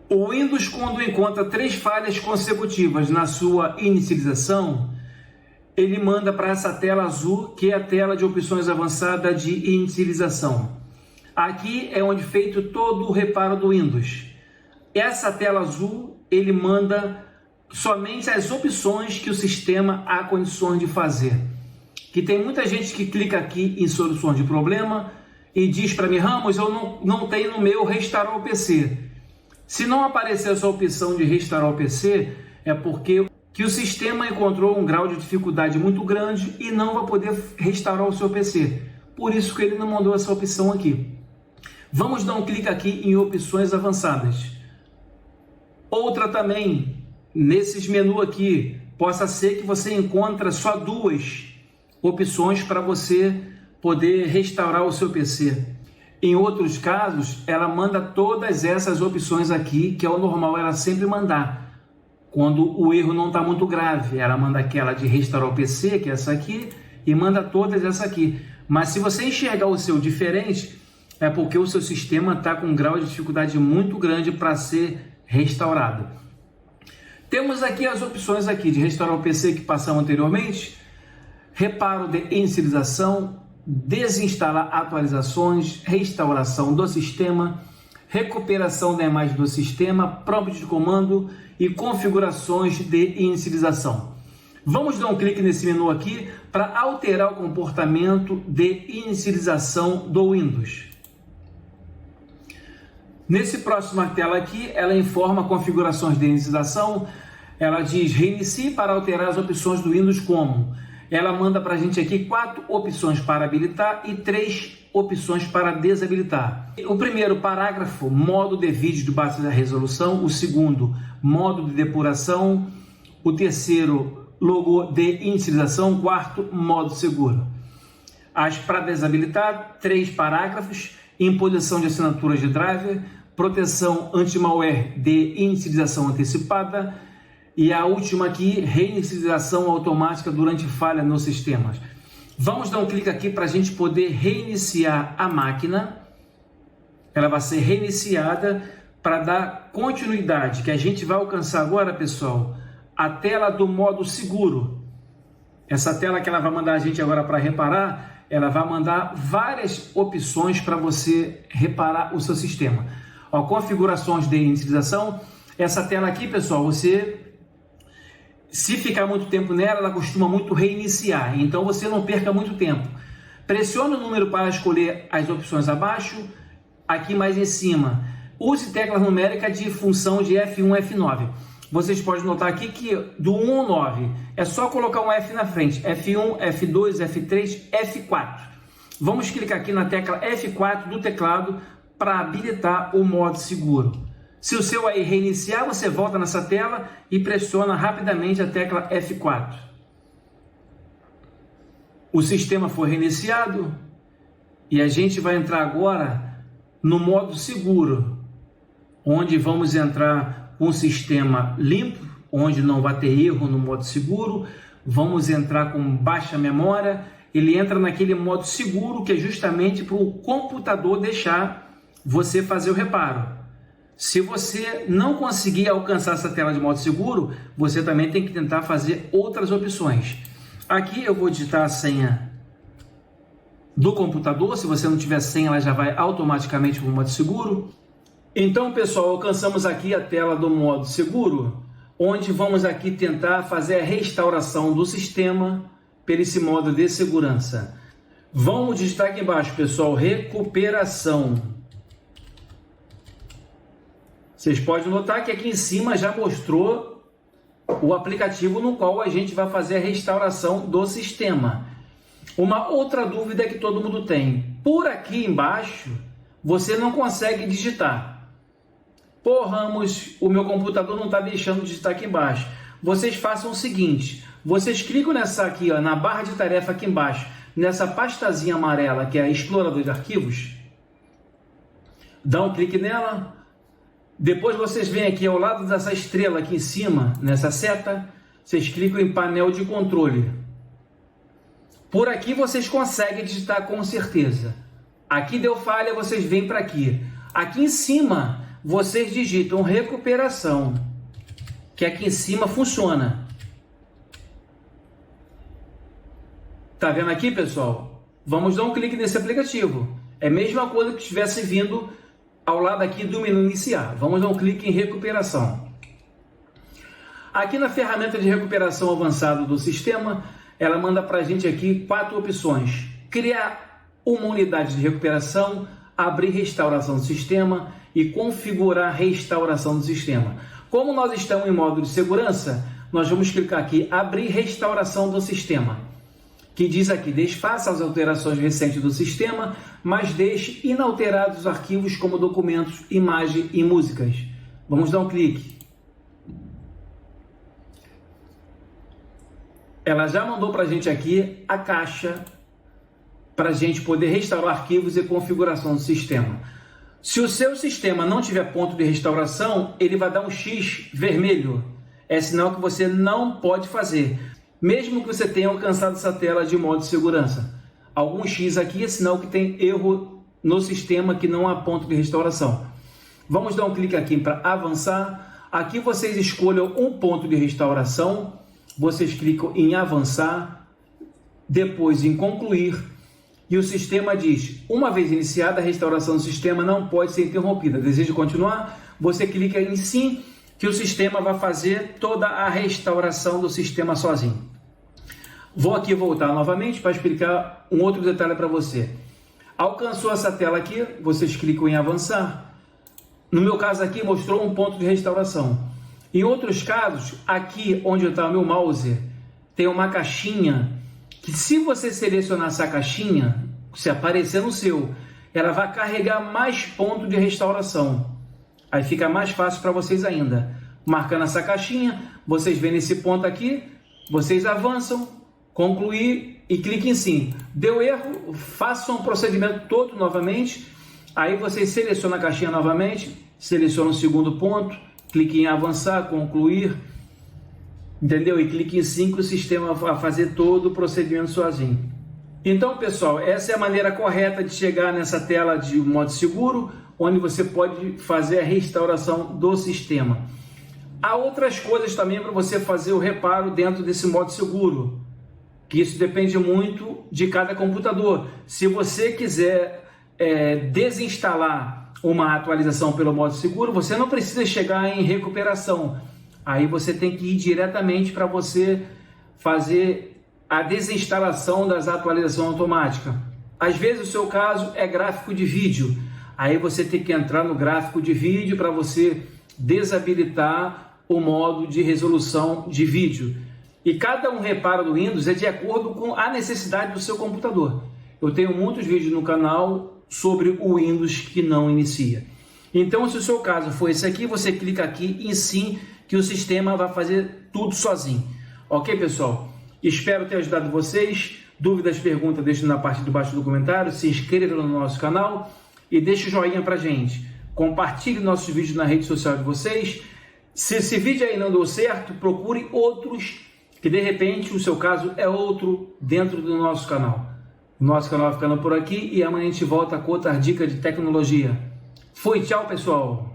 O Windows, quando encontra 3 falhas consecutivas na sua inicialização, ele manda para essa tela azul, que é a tela de opções avançada de inicialização. Aqui é onde é feito todo o reparo do Windows. Essa tela azul, ele manda somente as opções que o sistema há condições de fazer. Que tem muita gente que clica aqui em soluções de problema e diz para mim: Ramos, eu não tenho no meu restaurar o PC. Se não aparecer essa opção de restaurar o PC, é porque o sistema encontrou um grau de dificuldade muito grande e não vai poder restaurar o seu PC. Por isso que ele não mandou essa opção aqui. Vamos dar um clique aqui em opções avançadas. Outra também, nesses menus aqui, possa ser que você encontre só 2 opções para você poder restaurar o seu PC. Em outros casos, ela manda todas essas opções aqui, que é o normal ela sempre mandar. Quando o erro não está muito grave, ela manda aquela de restaurar o PC, que é essa aqui, e manda todas essa aqui. Mas se você enxergar o seu diferente, é porque o seu sistema está com um grau de dificuldade muito grande para ser restaurado. Temos aqui as opções aqui de restaurar o PC que passamos anteriormente, reparo de inicialização, desinstalar atualizações, restauração do sistema, recuperação da imagem do sistema, prompt de comando e configurações de inicialização. Vamos dar um clique nesse menu aqui para alterar o comportamento de inicialização do Windows. Nesse próximo tela aqui, ela informa configurações de inicialização. Ela diz: reinicie para alterar as opções do Windows como. Ela manda para a gente aqui 4 opções para habilitar e 3 opções para desabilitar. O primeiro parágrafo, modo de vídeo de baixa resolução. O segundo, modo de depuração. O terceiro, logo de inicialização. O quarto, modo seguro. As para desabilitar, 3 parágrafos. Imposição de assinaturas de driver, proteção anti-malware de inicialização antecipada e a última aqui, reinicialização automática durante falha nos sistemas. Vamos dar um clique aqui para a gente poder reiniciar a máquina. Ela vai ser reiniciada para dar continuidade, que a gente vai alcançar agora, pessoal, a tela do modo seguro. Essa tela que ela vai mandar a gente agora para reparar, ela vai mandar várias opções para você reparar o seu sistema. Ó, configurações de inicialização. Essa tela aqui, pessoal, se ficar muito tempo nela, ela costuma muito reiniciar. Então você não perca muito tempo. Pressione o número para escolher as opções abaixo. Aqui mais em cima, use tecla numérica de função de F1 F9. Vocês podem notar aqui que do 1 ao 9 é só colocar um F na frente. F1, F2, F3, F4. Vamos clicar aqui na tecla F4 do teclado para habilitar o modo seguro. Se o seu aí reiniciar, você volta nessa tela e pressiona rapidamente a tecla F4. O sistema foi reiniciado e a gente vai entrar agora no modo seguro, onde vamos entrar com o sistema limpo, onde não vai ter erro no modo seguro. Vamos entrar com baixa memória. Ele entra naquele modo seguro que é justamente para o computador deixar você fazer o reparo. Se você não conseguir alcançar essa tela de modo seguro, você também tem que tentar fazer outras opções. Aqui eu vou digitar a senha do computador. Se você não tiver senha, ela já vai automaticamente para o modo seguro. Então, pessoal, alcançamos aqui a tela do modo seguro, onde vamos aqui tentar fazer a restauração do sistema por esse modo de segurança. Vamos digitar aqui embaixo, pessoal, recuperação. Vocês podem notar que aqui em cima já mostrou o aplicativo no qual a gente vai fazer a restauração do sistema. Uma outra dúvida que todo mundo tem: por aqui embaixo você não consegue digitar. Pô, Ramos, o meu computador não está deixando digitar aqui embaixo. Vocês façam o seguinte: vocês clicam nessa aqui, ó, na barra de tarefa aqui embaixo, nessa pastazinha amarela que é explorador de arquivos. Dá um clique nela. Depois vocês vêm aqui ao lado dessa estrela aqui em cima, nessa seta, vocês clicam em painel de controle. Por aqui vocês conseguem digitar com certeza. Aqui deu falha, vocês vêm para aqui. Aqui em cima vocês digitam recuperação, que aqui em cima funciona. Tá vendo aqui, pessoal? Vamos dar um clique nesse aplicativo. É a mesma coisa que estivesse vindo ao lado aqui do menu iniciar. Vamos dar um clique em recuperação. Aqui na ferramenta de recuperação avançada do sistema, ela manda para a gente aqui 4 opções: criar uma unidade de recuperação, abrir restauração do sistema e configurar restauração do sistema. Como nós estamos em modo de segurança, nós vamos clicar aqui abrir restauração do sistema, que diz aqui: desfaça as alterações recentes do sistema, mas deixe inalterados os arquivos como documentos, imagem e músicas. Vamos dar um clique. Ela já mandou para a gente aqui a caixa para a gente poder restaurar arquivos e configuração do sistema. Se o seu sistema não tiver ponto de restauração, ele vai dar um X vermelho. É sinal que você não pode fazer, mesmo que você tenha alcançado essa tela de modo de segurança. Algum X aqui é sinal que tem erro no sistema, que não há ponto de restauração. Vamos dar um clique aqui para avançar. Aqui vocês escolham um ponto de restauração. Vocês clicam em avançar, depois em concluir, e o sistema diz: uma vez iniciada, a restauração do sistema não pode ser interrompida. Deseja continuar? Você clica em sim, que o sistema vai fazer toda a restauração do sistema sozinho. Vou aqui voltar novamente para explicar um outro detalhe para você. Alcançou essa tela aqui, vocês clicam em avançar. No meu caso aqui mostrou um ponto de restauração. Em outros casos, aqui onde está o meu mouse, tem uma caixinha que, se você selecionar essa caixinha, se aparecer no seu, ela vai carregar mais pontos de restauração. Aí fica mais fácil para vocês ainda. Marcando essa caixinha, vocês vêm nesse ponto aqui, vocês avançam, concluir e cliquem em sim. Deu erro, façam o procedimento todo novamente. Aí vocês selecionam a caixinha novamente, selecionam o segundo ponto, clique em avançar, concluir, entendeu? E clique em sim, que o sistema vai fazer todo o procedimento sozinho. Então, pessoal, essa é a maneira correta de chegar nessa tela de modo seguro, onde você pode fazer a restauração do sistema. Há outras coisas também para você fazer o reparo dentro desse modo seguro, que isso depende muito de cada computador. Se você quiser desinstalar uma atualização pelo modo seguro, você não precisa chegar em recuperação. Aí você tem que ir diretamente para você fazer a desinstalação das atualizações automáticas. Às vezes o seu caso é gráfico de vídeo. Aí você tem que entrar no gráfico de vídeo para você desabilitar o modo de resolução de vídeo. E cada um reparo do Windows é de acordo com a necessidade do seu computador. Eu tenho muitos vídeos no canal sobre o Windows que não inicia. Então, se o seu caso for esse aqui, você clica aqui em sim, que o sistema vai fazer tudo sozinho. Ok, pessoal? Espero ter ajudado vocês. Dúvidas, perguntas, deixem na parte de baixo do comentário. Se inscreva no nosso canal e deixe o joinha pra gente. Compartilhe nossos vídeos na rede social de vocês. Se esse vídeo aí não deu certo, procure outros, que de repente o seu caso é outro dentro do nosso canal. O nosso canal vai ficando por aqui e amanhã a gente volta com outra dica de tecnologia. Fui, tchau, pessoal!